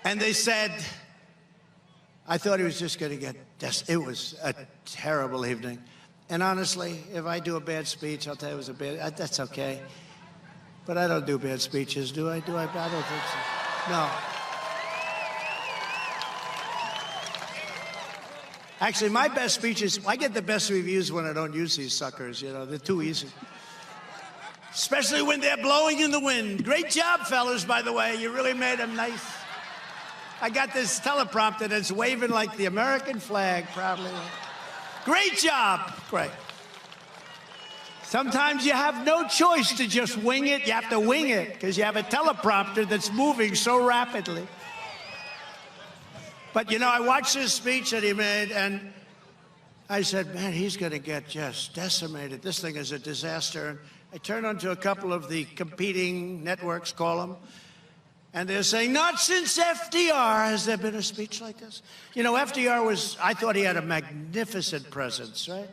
And they said, I thought he was just going to get, it was a terrible evening. And honestly, if I do a bad speech, I'll tell you it was a bad, that's okay. But I don't do bad speeches, do I? I don't think so. No. Actually, my best speeches, I get the best reviews when I don't use these suckers, you know, they're too easy. Especially when they're blowing in the wind. Great job, fellas, by the way. You really made them nice. I got this teleprompter that's waving like the American flag, proudly. Great job. Great. Sometimes you have no choice to just wing it. You have to wing it because you have a teleprompter that's moving so rapidly. But, you know, I watched this speech that he made, and I said, man, he's going to get just decimated. This thing is a disaster. And I turned on to a couple of the competing networks, call them, and they're saying, not since FDR has there been a speech like this. You know, FDR was, I thought he had a magnificent presence, right?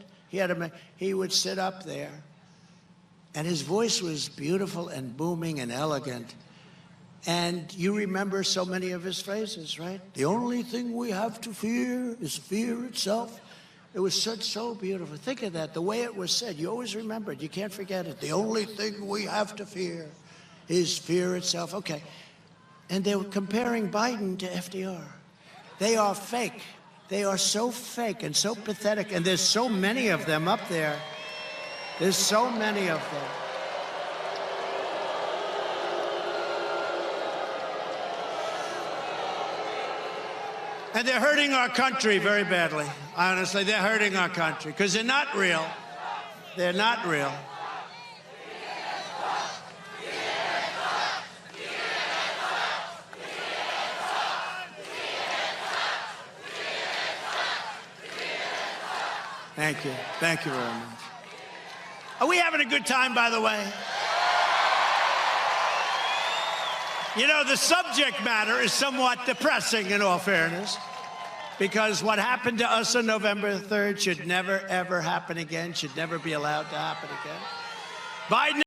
He would sit up there, and his voice was beautiful and booming and elegant. And you remember so many of his phrases, right? The only thing we have to fear is fear itself. It was so beautiful. Think of that, the way it was said. You always remember it. You can't forget it. The only thing we have to fear is fear itself. Okay. And they were comparing Biden to FDR. They are fake. They are so fake and so pathetic. And there's so many of them up there. There's so many of them. And they're hurting our country very badly. Honestly, they're hurting our country because they're not real. They're not real. Thank you. Thank you very much. Are we having a good time, by the way? You know, the subject matter is somewhat depressing, in all fairness, because what happened to us on November 3rd should never, ever happen again, should never be allowed to happen again. Biden